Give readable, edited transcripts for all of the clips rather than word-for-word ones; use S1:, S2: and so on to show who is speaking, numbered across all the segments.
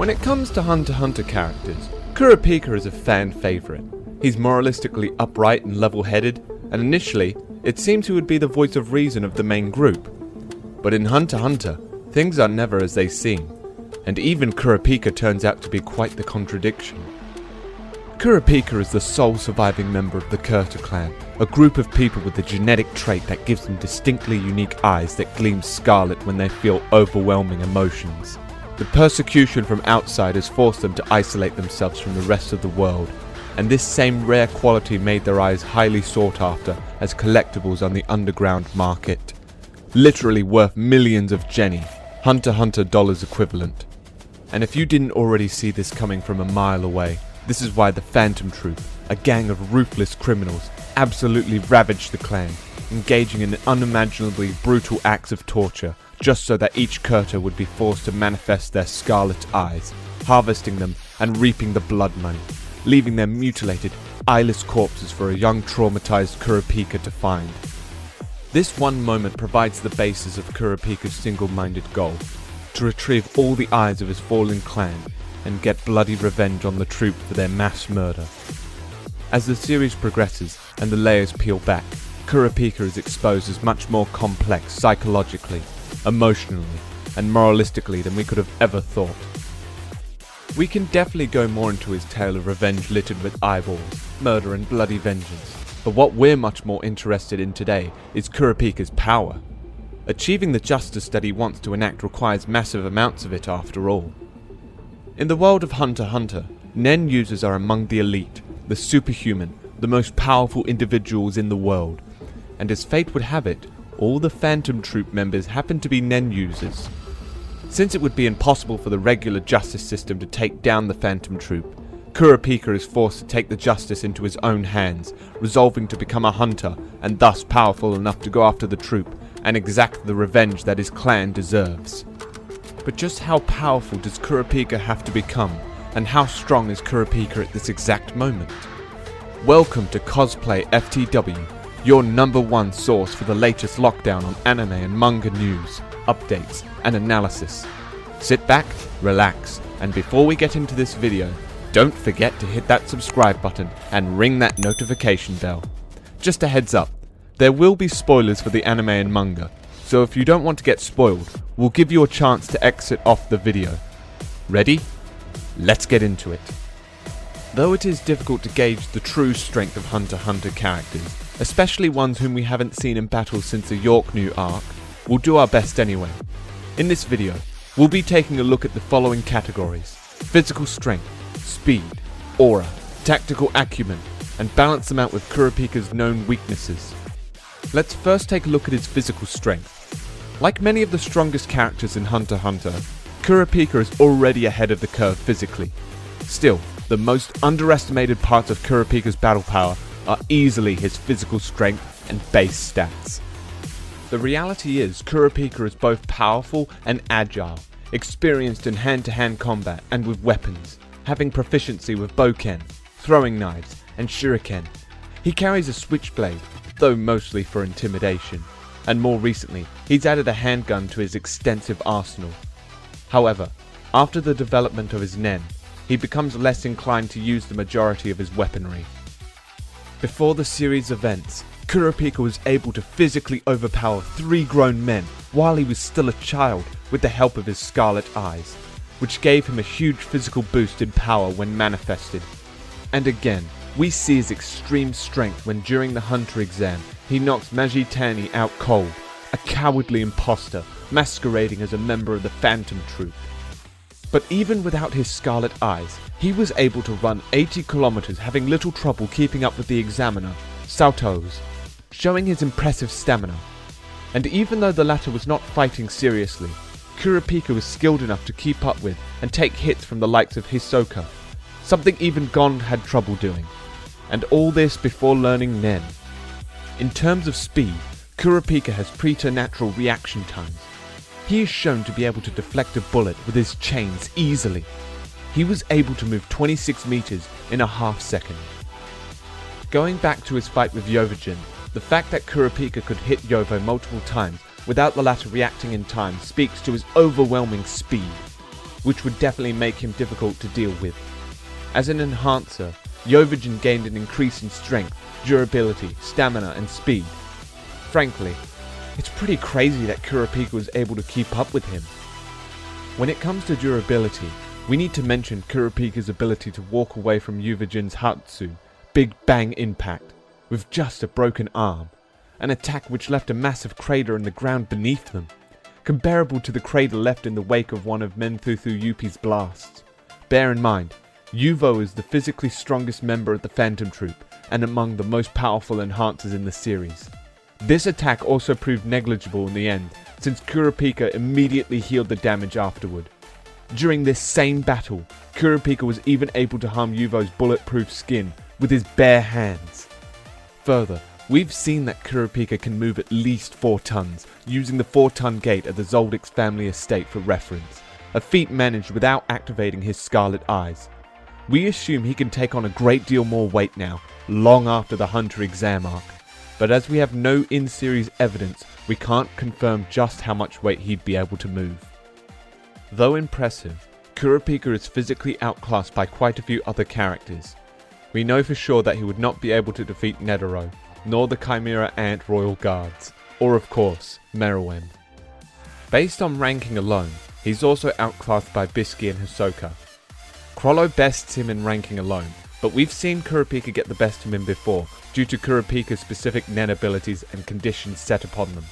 S1: When it comes to Hunter x Hunter characters, Kurapika is a fan favourite. He's moralistically upright and level-headed, and initially, it seems he would be the voice of reason of the main group. But in Hunter x Hunter, things are never as they seem, and even Kurapika turns out to be quite the contradiction. Kurapika is the sole surviving member of the Kurta clan, a group of people with a genetic trait that gives them distinctly unique eyes that gleam scarlet when they feel overwhelming emotions. The persecution from outside has forced them to isolate themselves from the rest of the world, and this same rare quality made their eyes highly sought after as collectibles on the underground market. Literally worth millions of Jenny, Hunter x Hunter dollars equivalent. And if you didn't already see this coming from a mile away, this is why the Phantom Troupe, a gang of ruthless criminals, absolutely ravaged the clan, engaging in unimaginably brutal acts of torture just so that each Kurta would be forced to manifest their scarlet eyes, harvesting them and reaping the blood money, leaving them mutilated, eyeless corpses for a young traumatized Kurapika to find. This one moment provides the basis of Kurapika's single-minded goal, to retrieve all the eyes of his fallen clan and get bloody revenge on the troupe for their mass murder. As the series progresses and the layers peel back, Kurapika is exposed as much more complex psychologically, emotionally, and moralistically than we could have ever thought. We can definitely go more into his tale of revenge littered with eyeballs, murder and bloody vengeance, but what we're much more interested in today is Kurapika's power. Achieving the justice that he wants to enact requires massive amounts of it after all. In the world of Hunter x Hunter, Nen users are among the elite, the superhuman, the most powerful individuals in the world, and as fate would have it, all the Phantom Troupe members happen to be Nen users. Since it would be impossible for the regular justice system to take down the Phantom Troupe, Kurapika is forced to take the justice into his own hands, resolving to become a hunter and thus powerful enough to go after the troupe and exact the revenge that his clan deserves. But just how powerful does Kurapika have to become, and how strong is Kurapika at this exact moment? Welcome to Cosplay-FTW, your #1 source for the latest lockdown on anime and manga news, updates, and analysis. Sit back, relax, and before we get into this video, don't forget to hit that subscribe button and ring that notification bell. Just a heads up, there will be spoilers for the anime and manga, so if you don't want to get spoiled, we'll give you a chance to exit off the video. Ready? Let's get into it. Though it is difficult to gauge the true strength of Hunter x Hunter characters, especially ones whom we haven't seen in battle since the York New arc, we'll do our best anyway. In this video, we'll be taking a look at the following categories: physical strength, speed, aura, tactical acumen, and balance them out with Kurapika's known weaknesses. Let's first take a look at his physical strength. Like many of the strongest characters in Hunter x Hunter, Kurapika is already ahead of the curve physically. Still, the most underestimated parts of Kurapika's battle power are easily his physical strength and base stats. The reality is, Kurapika is both powerful and agile, experienced in hand-to-hand combat and with weapons, having proficiency with boken, throwing knives, and shuriken. He carries a switchblade, though mostly for intimidation, and more recently, he's added a handgun to his extensive arsenal. However, after the development of his Nen, he becomes less inclined to use the majority of his weaponry. Before the series events, Kurapika was able to physically overpower 3 grown men while he was still a child with the help of his scarlet eyes, which gave him a huge physical boost in power when manifested. And again, we see his extreme strength when during the Hunter exam he knocks Majitani out cold, a cowardly imposter masquerading as a member of the Phantom Troupe. But even without his scarlet eyes, he was able to run 80 kilometers having little trouble keeping up with the examiner, Sautos, showing his impressive stamina. And even though the latter was not fighting seriously, Kurapika was skilled enough to keep up with and take hits from the likes of Hisoka, something even Gon had trouble doing. And all this before learning Nen. In terms of speed, Kurapika has preternatural reaction times. He is shown to be able to deflect a bullet with his chains easily. He was able to move 26 meters in a half second. Going back to his fight with Yovogin, the fact that Kurapika could hit Yovo multiple times without the latter reacting in time speaks to his overwhelming speed. which would definitely make him difficult to deal with. As an enhancer, Yovagin gained an increase in strength, durability, stamina and speed. Frankly, it's pretty crazy that Kurapika was able to keep up with him. When it comes to durability, we need to mention Kurapika's ability to walk away from Yovagin's Hatsu, Big Bang Impact, with just a broken arm, an attack which left a massive crater in the ground beneath them, comparable to the crater left in the wake of one of Menthuthu Yupi's blasts. Bear in mind, Yuvo is the physically strongest member of the Phantom Troupe, and among the most powerful enhancers in the series. This attack also proved negligible in the end, since Kurapika immediately healed the damage afterward. During this same battle, Kurapika was even able to harm Yuvo's bulletproof skin with his bare hands. Further, we've seen that Kurapika can move at least 4 tons, using the 4-ton gate at the Zoldix family estate for reference, a feat managed without activating his scarlet eyes. We assume he can take on a great deal more weight now, long after the Hunter exam arc, but as we have no in-series evidence, we can't confirm just how much weight he'd be able to move. Though impressive, Kurapika is physically outclassed by quite a few other characters. We know for sure that he would not be able to defeat Netero, nor the Chimera Ant Royal Guards, or of course, Meruem. Based on ranking alone, he's also outclassed by Bisky and Hisoka. Crollo bests him in ranking alone, but we've seen Kurapika get the best of him before, due to Kurapika's specific Nen abilities and conditions set upon them.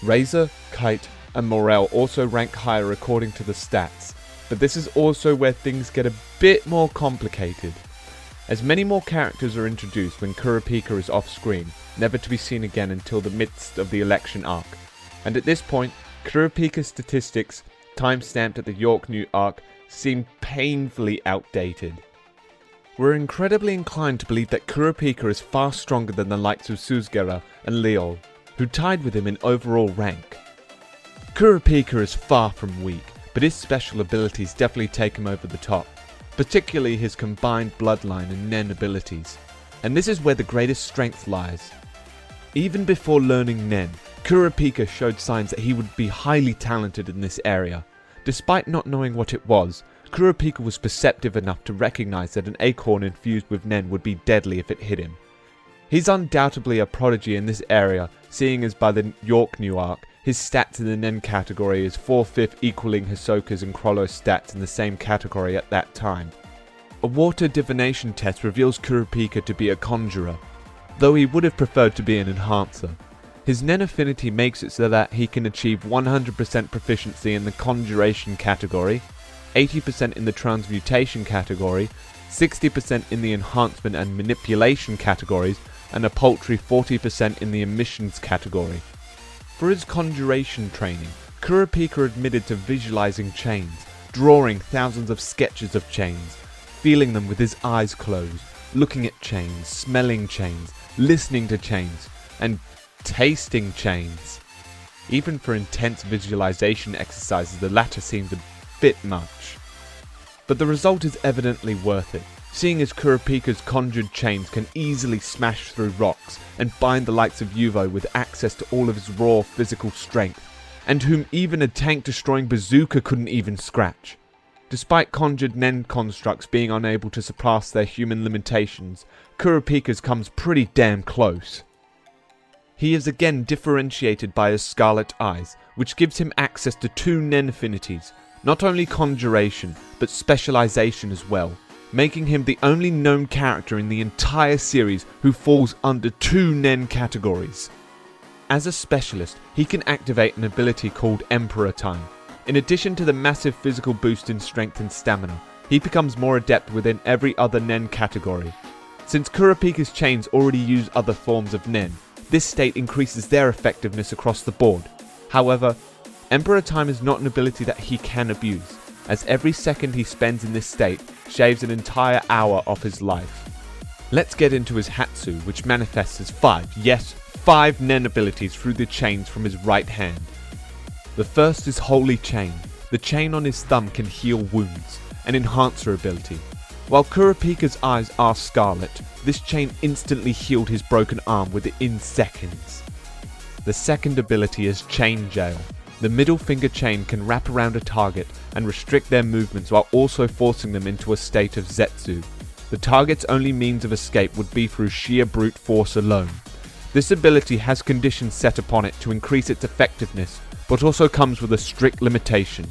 S1: Razor, Kite, and Morel also rank higher according to the stats, but this is also where things get a bit more complicated, as many more characters are introduced when Kurapika is off screen, never to be seen again until the midst of the election arc, and at this point, Kurapika's statistics, time-stamped at the York New arc, seem painfully outdated. We're incredibly inclined to believe that Kurapika is far stronger than the likes of Suzgara and Leol, who tied with him in overall rank. Kurapika is far from weak, but his special abilities definitely take him over the top, particularly his combined bloodline and Nen abilities, and this is where the greatest strength lies. Even before learning Nen, Kurapika showed signs that he would be highly talented in this area. Despite not knowing what it was, Kurapika was perceptive enough to recognize that an acorn infused with Nen would be deadly if it hit him. He's undoubtedly a prodigy in this area, seeing as by the York New arc, his stats in the Nen category is 4/5 equaling Hisoka's and Crollo's stats in the same category at that time. A water divination test reveals Kurapika to be a conjurer, though he would have preferred to be an enhancer. His Nen affinity makes it so that he can achieve 100% proficiency in the conjuration category, 80% in the transmutation category, 60% in the enhancement and manipulation categories, and a paltry 40% in the emissions category. For his conjuration training, Kurapika admitted to visualizing chains, drawing thousands of sketches of chains, feeling them with his eyes closed, looking at chains, smelling chains, listening to chains, and tasting chains. Even for intense visualization exercises, the latter seemed a bit much. But the result is evidently worth it, seeing as Kurapika's conjured chains can easily smash through rocks and bind the likes of Yuvo with access to all of his raw physical strength, and whom even a tank-destroying bazooka couldn't even scratch. Despite conjured Nen constructs being unable to surpass their human limitations, Kurapika's comes pretty damn close. He is again differentiated by his scarlet eyes, which gives him access to 2 Nen affinities, not only conjuration, but specialization as well, making him the only known character in the entire series who falls under 2 Nen categories. As a specialist, he can activate an ability called Emperor Time. In addition to the massive physical boost in strength and stamina, he becomes more adept within every other Nen category. Since Kurapika's chains already use other forms of Nen, this state increases their effectiveness across the board. However, Emperor Time is not an ability that he can abuse, as every second he spends in this state shaves an entire hour off his life. Let's get into his Hatsu, which manifests as 5 Nen abilities through the chains from his right hand. The first is Holy Chain. The chain on his thumb can heal wounds, an enhancer ability. While Kurapika's eyes are scarlet, this chain instantly healed his broken arm within seconds. The second ability is Chain Jail. The middle finger chain can wrap around a target and restrict their movements while also forcing them into a state of zetsu. The target's only means of escape would be through sheer brute force alone. This ability has conditions set upon it to increase its effectiveness, but also comes with a strict limitation.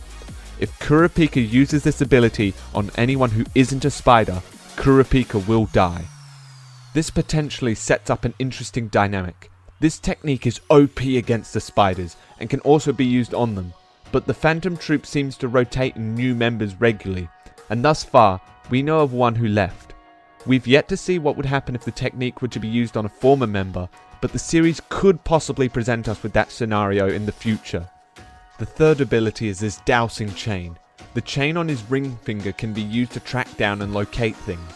S1: If Kurapika uses this ability on anyone who isn't a spider, Kurapika will die. This potentially sets up an interesting dynamic. This technique is OP against the spiders and can also be used on them, but the Phantom Troupe seems to rotate in new members regularly, and thus far we know of one who left. We've yet to see what would happen if the technique were to be used on a former member, but the series could possibly present us with that scenario in the future. The third ability is this dowsing chain. The chain on his ring finger can be used to track down and locate things,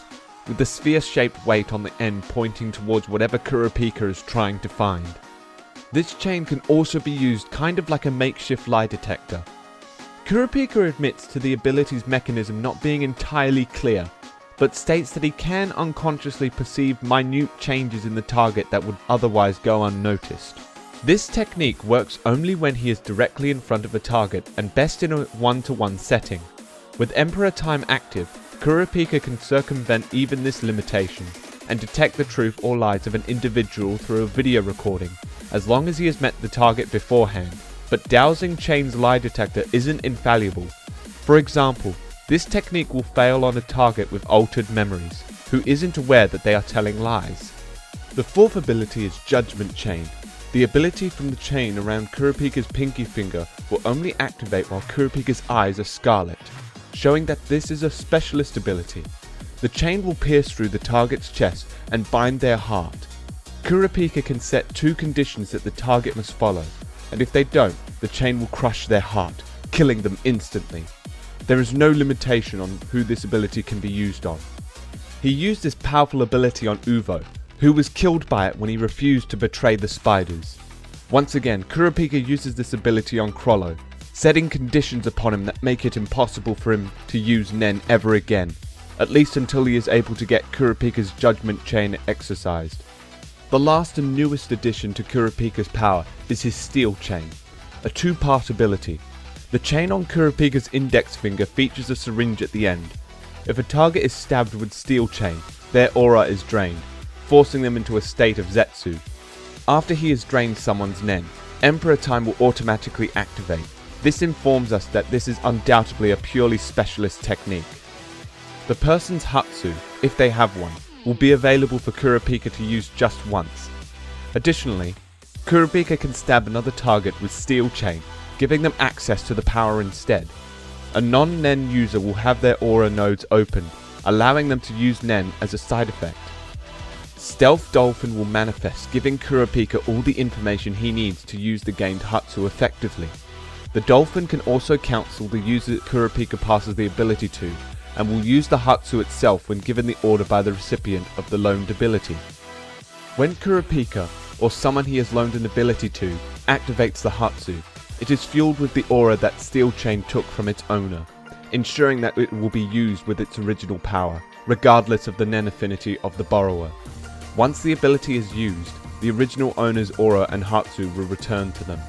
S1: with the sphere-shaped weight on the end pointing towards whatever Kurapika is trying to find. This chain can also be used kind of like a makeshift lie detector. Kurapika admits to the ability's mechanism not being entirely clear, but states that he can unconsciously perceive minute changes in the target that would otherwise go unnoticed. This technique works only when he is directly in front of a target and best in a one-to-one setting. With Emperor Time active, Kurapika can circumvent even this limitation and detect the truth or lies of an individual through a video recording, as long as he has met the target beforehand. But dowsing chain's lie detector isn't infallible. For example, this technique will fail on a target with altered memories, who isn't aware that they are telling lies. The fourth ability is Judgment Chain. The ability from the chain around Kurapika's pinky finger will only activate while Kurapika's eyes are scarlet, showing that this is a specialist ability. The chain will pierce through the target's chest and bind their heart. Kurapika can set two conditions that the target must follow, and if they don't, the chain will crush their heart, killing them instantly. There is no limitation on who this ability can be used on. He used this powerful ability on Uvo, who was killed by it when he refused to betray the spiders. Once again, Kurapika uses this ability on Crollo, setting conditions upon him that make it impossible for him to use Nen ever again, at least until he is able to get Kurapika's Judgment Chain exercised. The last and newest addition to Kurapika's power is his Steel Chain, a two-part ability. The chain on Kurapika's index finger features a syringe at the end. If a target is stabbed with Steel Chain, their aura is drained, forcing them into a state of Zetsu. After he has drained someone's Nen, Emperor Time will automatically activate. This informs us that this is undoubtedly a purely specialist technique. The person's Hatsu, if they have one, will be available for Kurapika to use just once. Additionally, Kurapika can stab another target with Steel Chain, giving them access to the power instead. A non-Nen user will have their aura nodes open, allowing them to use Nen as a side effect. Stealth Dolphin will manifest, giving Kurapika all the information he needs to use the gained Hatsu effectively. The Dolphin can also counsel the user Kurapika passes the ability to, and will use the Hatsu itself when given the order by the recipient of the loaned ability. When Kurapika, or someone he has loaned an ability to, activates the Hatsu, it is fueled with the aura that Steel Chain took from its owner, ensuring that it will be used with its original power, regardless of the Nen affinity of the borrower. Once the ability is used, the original owner's aura and Hatsu will return to them.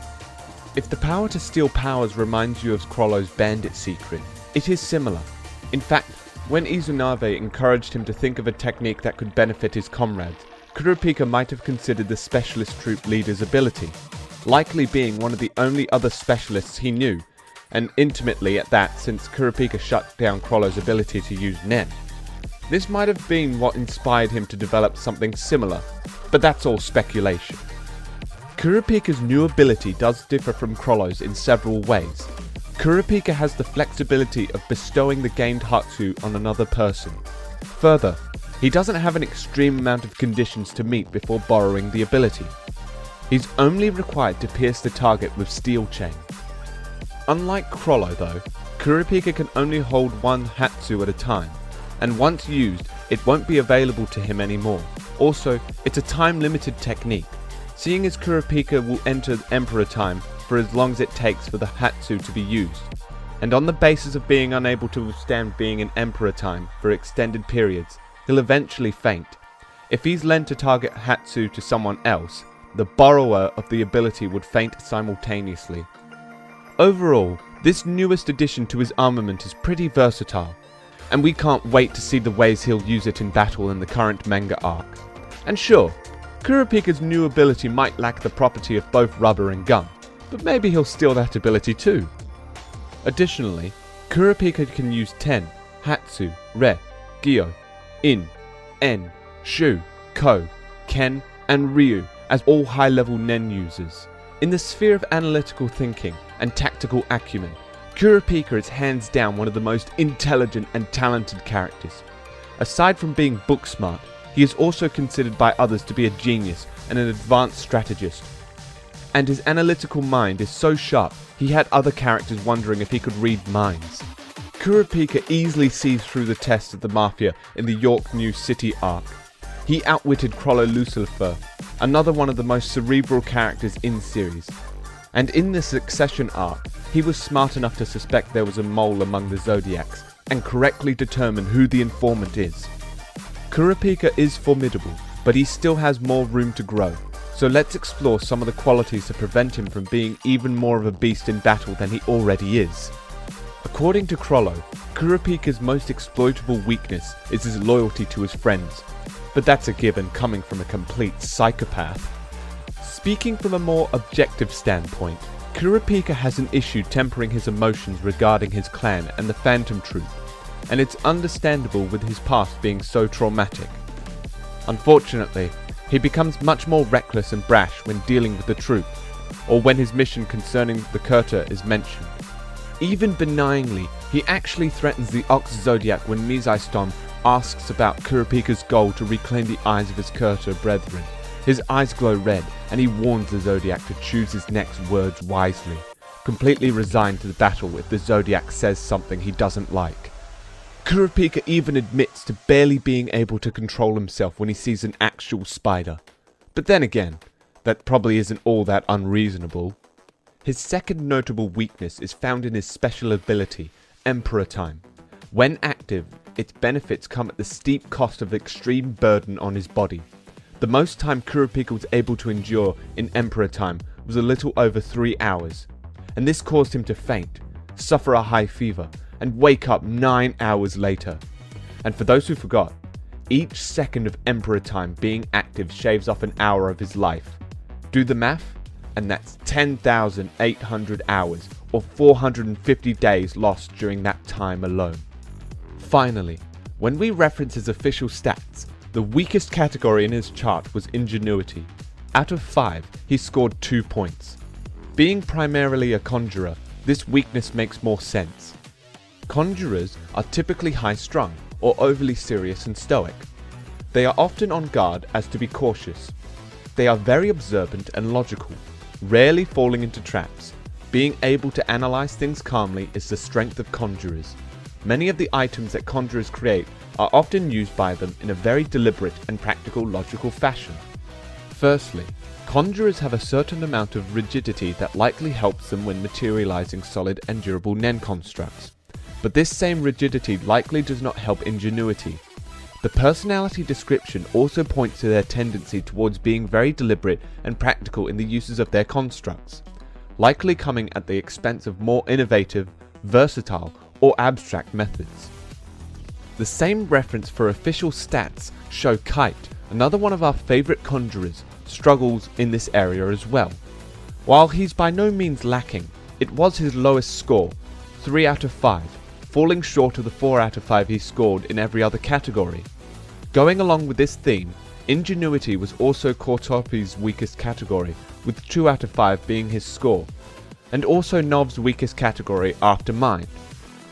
S1: If the power to steal powers reminds you of Crollo's bandit secret, it is similar. In fact, when Izunave encouraged him to think of a technique that could benefit his comrades, Kurapika might have considered the specialist troop leader's ability, likely being one of the only other specialists he knew, and intimately at that since Kurapika shut down Crollo's ability to use Nen. This might have been what inspired him to develop something similar, but that's all speculation. Kurapika's new ability does differ from Crollo's in several ways. Kurapika has the flexibility of bestowing the gained Hatsu on another person. Further, he doesn't have an extreme amount of conditions to meet before borrowing the ability. He's only required to pierce the target with Steel Chain. Unlike Crollo though, Kurapika can only hold one Hatsu at a time, and once used, it won't be available to him anymore. Also, it's a time-limited technique, seeing as Kurapika will enter Emperor Time for as long as it takes for the Hatsu to be used, and on the basis of being unable to withstand being in Emperor Time for extended periods, he'll eventually faint. If he's lent a target Hatsu to someone else, the borrower of the ability would faint simultaneously. Overall, this newest addition to his armament is pretty versatile, and we can't wait to see the ways he'll use it in battle in the current manga arc. And sure, Kurapika's new ability might lack the property of both rubber and gum, but maybe he'll steal that ability too. Additionally, Kurapika can use Ten, Hatsu, Re, Gyo, In, En, Shu, Ko, Ken, and Ryu as all high-level Nen users. In the sphere of analytical thinking and tactical acumen, Kurapika is hands down one of the most intelligent and talented characters. Aside from being book smart, he is also considered by others to be a genius and an advanced strategist. And his analytical mind is so sharp, he had other characters wondering if he could read minds. Kurapika easily sees through the tests of the Mafia in the York New City arc. He outwitted Crollo Lucifer, another one of the most cerebral characters in series. And in the Succession arc, he was smart enough to suspect there was a mole among the Zodiacs, and correctly determine who the informant is. Kurapika is formidable, but he still has more room to grow, so let's explore some of the qualities that prevent him from being even more of a beast in battle than he already is. According to Crollo, Kurapika's most exploitable weakness is his loyalty to his friends, but that's a given coming from a complete psychopath. Speaking from a more objective standpoint, Kurapika has an issue tempering his emotions regarding his clan and the Phantom Troupe, and it's understandable with his past being so traumatic. Unfortunately, he becomes much more reckless and brash when dealing with the troupe, or when his mission concerning the Kurta is mentioned. Even benignly, he actually threatens the Ox Zodiac when Mizai asks about Kurapika's goal to reclaim the eyes of his Kurta brethren. His eyes glow red, and he warns the Zodiac to choose his next words wisely, completely resigned to the battle if the Zodiac says something he doesn't like. Kurapika even admits to barely being able to control himself when he sees an actual spider. But then again, that probably isn't all that unreasonable. His second notable weakness is found in his special ability, Emperor Time. When active, its benefits come at the steep cost of extreme burden on his body. The most time Kurapika was able to endure in Emperor Time was a little over 3 hours, and this caused him to faint, suffer a high fever, and wake up 9 hours later. And for those who forgot, each second of Emperor Time being active shaves off an hour of his life. Do the math, and that's 10,800 hours, or 450 days lost during that time alone. Finally, when we reference his official stats, the weakest category in his chart was Ingenuity. Out of 5, he scored 2 points. Being primarily a conjurer, this weakness makes more sense. Conjurers are typically high-strung, or overly serious and stoic. They are often on guard as to be cautious. They are very observant and logical, rarely falling into traps. Being able to analyze things calmly is the strength of conjurers. Many of the items that conjurers create are often used by them in a very deliberate and practical logical fashion. Firstly, conjurers have a certain amount of rigidity that likely helps them when materializing solid and durable Nen constructs. But this same rigidity likely does not help Ingenuity. The personality description also points to their tendency towards being very deliberate and practical in the uses of their constructs, likely coming at the expense of more innovative, versatile, or abstract methods. The same reference for official stats show Kite, another one of our favourite conjurers, struggles in this area as well. While he's by no means lacking, it was his lowest score, 3 out of 5, falling short of the 4 out of 5 he scored in every other category. Going along with this theme, Ingenuity was also Kurtopi's weakest category, with 2 out of 5 being his score, and also Nov's weakest category after Mind.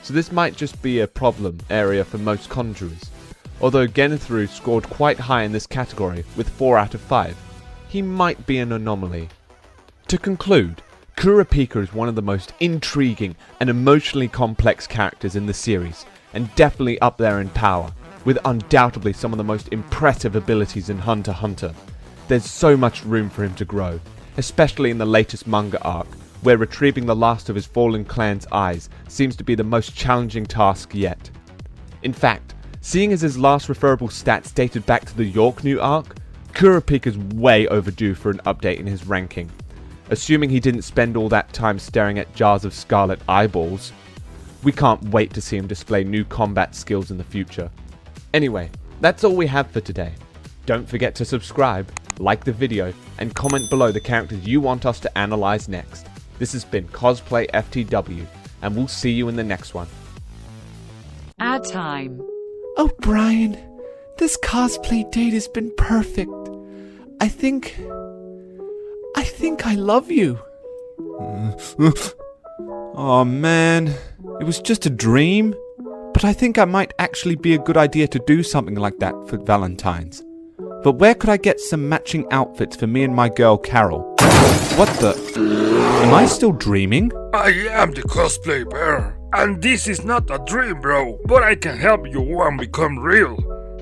S1: So this might just be a problem area for most conjurers, although Genethru scored quite high in this category with 4 out of 5. He might be an anomaly. To conclude, Kurapika is one of the most intriguing and emotionally complex characters in the series, and definitely up there in power, with undoubtedly some of the most impressive abilities in Hunter x Hunter. There's so much room for him to grow, especially in the latest manga arc, where retrieving the last of his fallen clan's eyes seems to be the most challenging task yet. In fact, seeing as his last referable stats dated back to the York New arc, Kurapika is way overdue for an update in his ranking. assuming he didn't spend all that time staring at jars of scarlet eyeballs. We can't wait to see him display new combat skills in the future. Anyway, that's all we have for today. Don't forget to subscribe, like the video, and comment below the characters you want us to analyze next. This has been Cosplay-FTW, and we'll see you in the next one.
S2: Ad time.
S3: Oh, Brian, this cosplay date has been perfect. I think I love you.
S1: Oh man, it was just a dream. But I think I might actually be a good idea to do something like that for Valentine's. But where could I get some matching outfits for me and my girl Carol? What the? Am I still dreaming?
S4: I am the cosplay bear, and this is not a dream, bro, but I can help you one become real.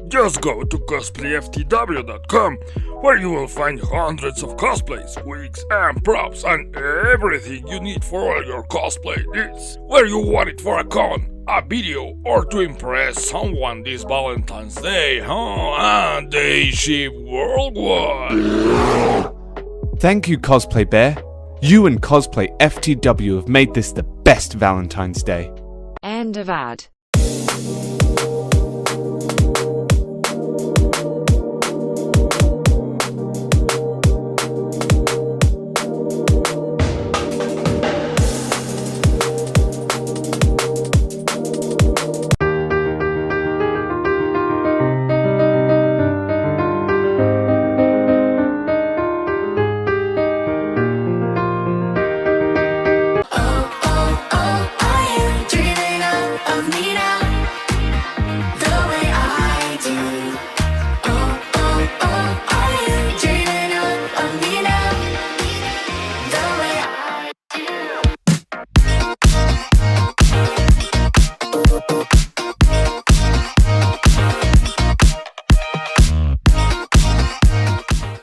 S4: Just go to Cosplay-FTW.com, where you will find hundreds of cosplays, wigs, and props, and everything you need for all your cosplay needs. Where you want it for a con, a video, or to impress someone this Valentine's Day, and they ship worldwide.
S1: Thank you, Cosplay Bear. You and Cosplay-FTW have made this the best Valentine's Day.
S2: End of ad.